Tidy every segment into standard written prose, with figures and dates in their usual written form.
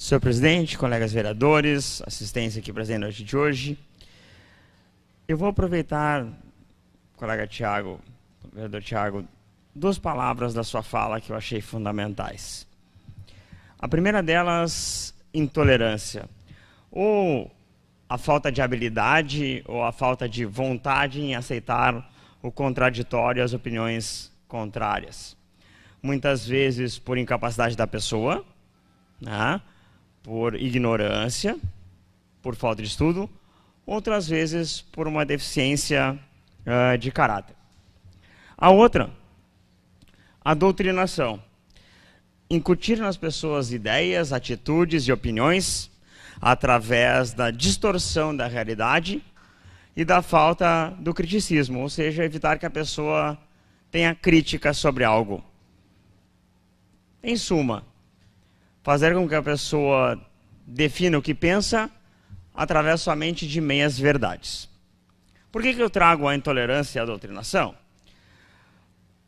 Senhor presidente, colegas vereadores, assistência aqui presente na noite de hoje, eu vou aproveitar, colega Tiago, vereador Tiago, duas palavras da sua fala que eu achei fundamentais. A primeira delas, intolerância. Ou a falta de habilidade ou a falta de vontade em aceitar o contraditório e as opiniões contrárias. Muitas vezes por incapacidade da pessoa, né? Por ignorância, por falta de estudo, outras vezes por uma deficiência de caráter. A outra, a doutrinação. Incutir nas pessoas ideias, atitudes e opiniões através da distorção da realidade e da falta do criticismo, ou seja, evitar que a pessoa tenha crítica sobre algo. Em suma, fazer com que a pessoa defina o que pensa através somente de meias verdades. Por que eu trago a intolerância e a doutrinação?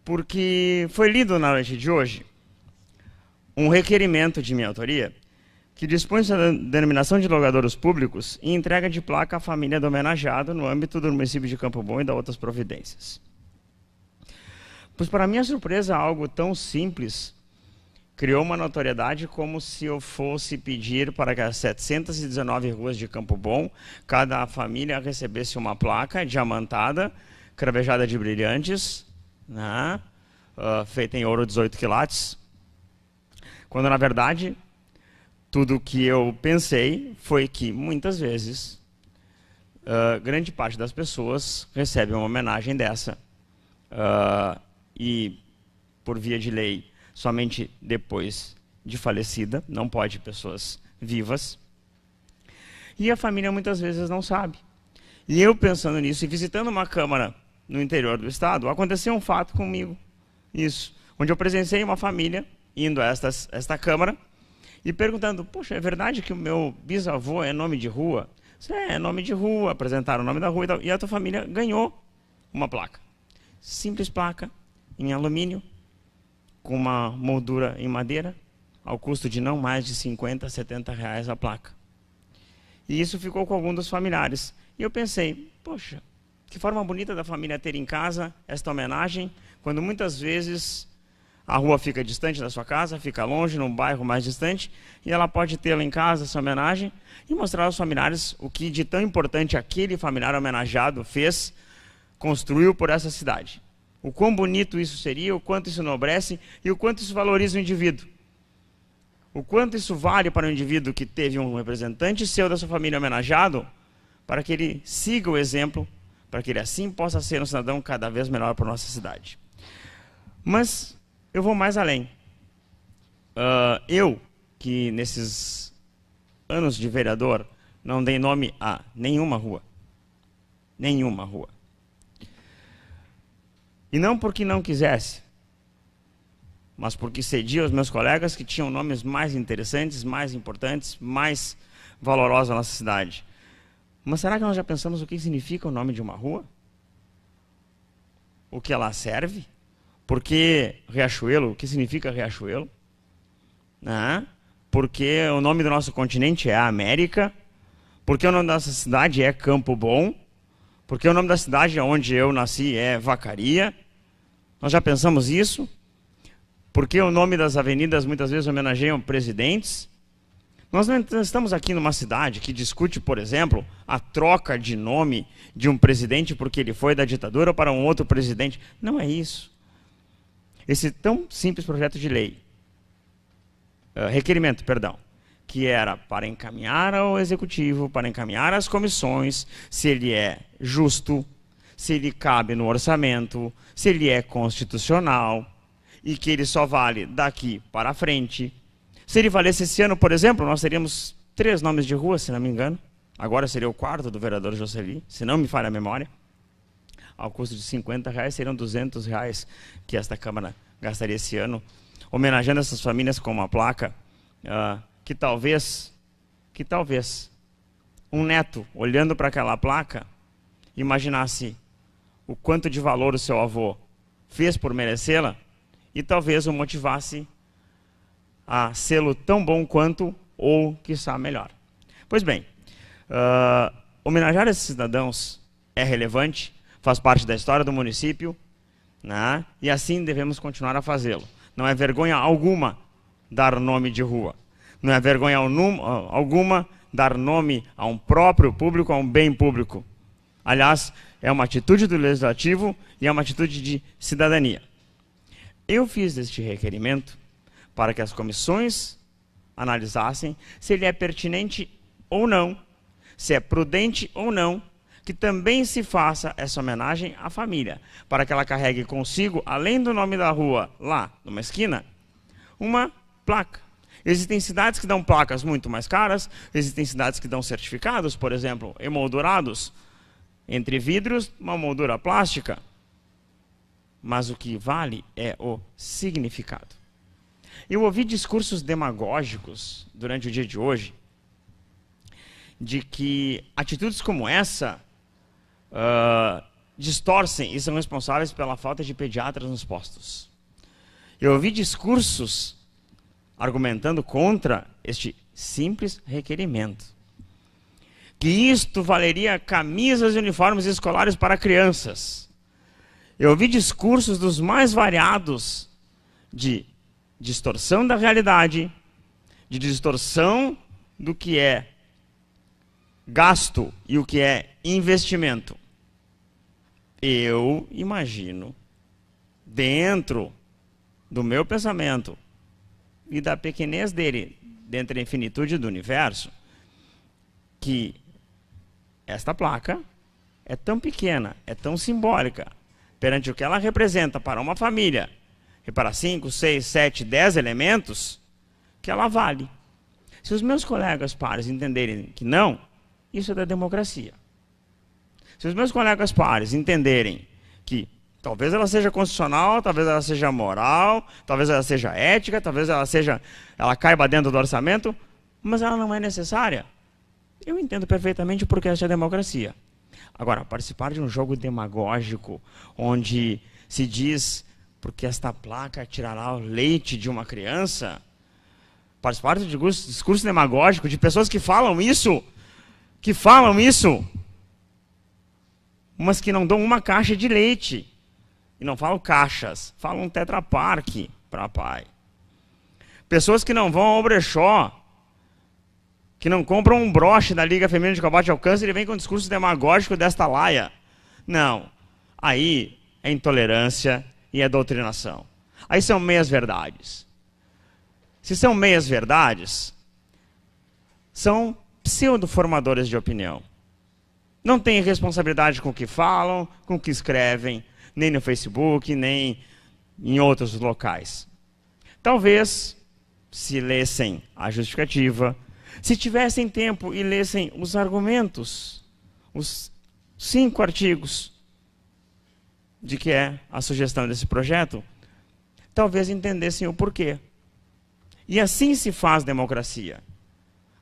Porque foi lido na noite de hoje um requerimento de minha autoria que dispõe da denominação de logradouros públicos e entrega de placa à família do homenageado no âmbito do município de Campo Bom e das outras providências. Pois, para minha surpresa, algo tão simples criou uma notoriedade como se eu fosse pedir para que as 719 ruas de Campo Bom, cada família recebesse uma placa diamantada, cravejada de brilhantes, né, feita em ouro 18 quilates, quando na verdade tudo o que eu pensei foi que muitas vezes grande parte das pessoas recebe uma homenagem dessa e por via de lei somente depois de falecida, não pode pessoas vivas. E a família muitas vezes não sabe. E eu pensando nisso e visitando uma câmara no interior do estado, aconteceu um fato comigo, isso, onde eu presenciei uma família indo a esta câmara e perguntando, poxa, é verdade que o meu bisavô é nome de rua? É nome de rua, apresentaram o nome da rua e tal, e a tua família ganhou uma placa. Simples placa, em alumínio, com uma moldura em madeira, ao custo de não mais de 50, 70 reais a placa. E isso ficou com algum dos familiares. E eu pensei, poxa, que forma bonita da família ter em casa esta homenagem, quando muitas vezes a rua fica distante da sua casa, fica longe, num bairro mais distante, e ela pode tê-la em casa, essa homenagem, e mostrar aos familiares o que de tão importante aquele familiar homenageado fez, construiu por essa cidade. O quão bonito isso seria, o quanto isso enobrece e o quanto isso valoriza o indivíduo. O quanto isso vale para o indivíduo que teve um representante seu da sua família homenageado, para que ele siga o exemplo, para que ele assim possa ser um cidadão cada vez melhor para a nossa cidade. Mas eu vou mais além. Eu, que nesses anos de vereador, não dei nome a nenhuma rua. Nenhuma rua. E não porque não quisesse, mas porque cedia aos meus colegas que tinham nomes mais interessantes, mais importantes, mais valorosos na nossa cidade. Mas será que nós já pensamos o que significa o nome de uma rua? O que ela serve? Por que Riachuelo? O que significa Riachuelo? Porque o nome do nosso continente é América? Porque o nome da nossa cidade é Campo Bom? Porque o nome da cidade onde eu nasci é Vacaria? Nós já pensamos isso? Porque o nome das avenidas muitas vezes homenageiam presidentes? Nós não estamos aqui numa cidade que discute, por exemplo, a troca de nome de um presidente porque ele foi da ditadura para um outro presidente. Não é isso. Esse tão simples projeto de lei, requerimento, perdão, que era para encaminhar ao executivo, para encaminhar às comissões, se ele é justo, se ele cabe no orçamento, se ele é constitucional e que ele só vale daqui para frente. Se ele valesse esse ano, por exemplo, nós teríamos 3 nomes de rua, se não me engano. Agora seria o 4º do vereador Joseli, se não me falha a memória. Ao custo de 50 reais, seriam 200 reais que esta Câmara gastaria esse ano, homenageando essas famílias com uma placa que talvez um neto, olhando para aquela placa, imaginasse o quanto de valor o seu avô fez por merecê-la e talvez o motivasse a sê-lo tão bom quanto ou, quiçá, melhor. Pois bem, homenagear esses cidadãos é relevante, faz parte da história do município, né? E assim devemos continuar a fazê-lo. Não é vergonha alguma dar nome de rua. Não é vergonha alguma dar nome a um próprio público, a um bem público. Aliás, é uma atitude do Legislativo e é uma atitude de cidadania. Eu fiz este requerimento para que as comissões analisassem se ele é pertinente ou não, se é prudente ou não, que também se faça essa homenagem à família, para que ela carregue consigo, além do nome da rua, lá, numa esquina, uma placa. Existem cidades que dão placas muito mais caras, existem cidades que dão certificados, por exemplo, emoldurados, entre vidros, uma moldura plástica. Mas o que vale é o significado. Eu ouvi discursos demagógicos durante o dia de hoje, de que atitudes como essa distorcem e são responsáveis pela falta de pediatras nos postos. Eu ouvi discursos argumentando contra este simples requerimento. Que isto valeria camisas e uniformes escolares para crianças. Eu ouvi discursos dos mais variados de distorção da realidade, de distorção do que é gasto e o que é investimento. Eu imagino, dentro do meu pensamento e da pequenez dele, dentro da infinitude do universo, que esta placa é tão pequena, é tão simbólica, perante o que ela representa para uma família, e para 5, 6, 7, 10 elementos, que ela vale. Se os meus colegas pares entenderem que não, isso é da democracia. Se os meus colegas pares entenderem que talvez ela seja constitucional, talvez ela seja moral, talvez ela seja ética, talvez ela caiba dentro do orçamento, mas ela não é necessária, eu entendo perfeitamente porque essa é a democracia. Agora, participar de um jogo demagógico, onde se diz porque esta placa tirará o leite de uma criança, participar de discurso demagógico de pessoas que falam isso, mas que não dão uma caixa de leite. E não falam caixas, falam Tetra Pak para pai. Pessoas que não vão ao brechó, que não compram um broche da Liga Feminina de Combate ao Câncer e vem com um discurso demagógico desta laia. Não. Aí é intolerância e é doutrinação. Aí são meias-verdades. Se são meias-verdades, são pseudo-formadores de opinião. Não têm responsabilidade com o que falam, com o que escrevem, nem no Facebook, nem em outros locais. Talvez, se lessem a justificativa, se tivessem tempo e lessem os argumentos, os 5 artigos de que é a sugestão desse projeto, talvez entendessem o porquê. E assim se faz democracia.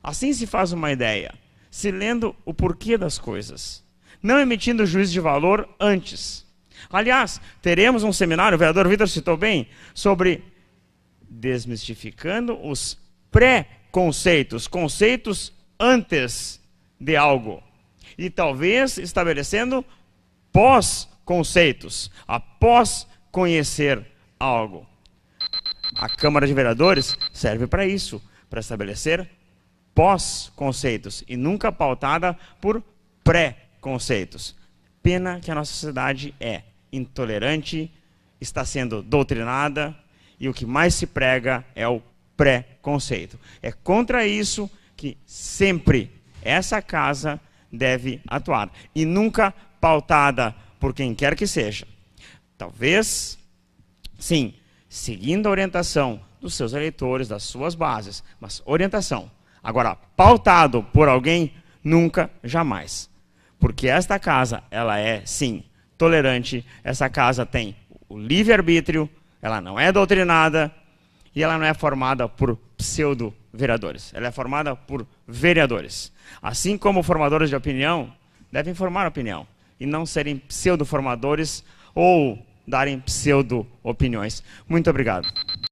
Assim se faz uma ideia, se lendo o porquê das coisas, não emitindo juízo de valor antes. Aliás, teremos um seminário, o vereador Vitor citou bem, sobre desmistificando os pré-conceitos, conceitos antes de algo. E talvez estabelecendo pós-conceitos, após conhecer algo. A Câmara de Vereadores serve para isso, para estabelecer pós-conceitos e nunca pautada por pré-conceitos. Pena que a nossa sociedade é intolerante, está sendo doutrinada e o que mais se prega é o pré-conceito. É contra isso que sempre essa casa deve atuar e nunca pautada por quem quer que seja. Talvez, sim, seguindo a orientação dos seus eleitores, das suas bases, mas orientação. Agora, pautado por alguém, nunca, jamais. Porque esta casa, ela é, sim, tolerante, essa casa tem o livre-arbítrio, ela não é doutrinada e ela não é formada por pseudo-vereadores. Ela é formada por vereadores. Assim como formadores de opinião devem formar opinião e não serem pseudo-formadores ou darem pseudo-opiniões. Muito obrigado.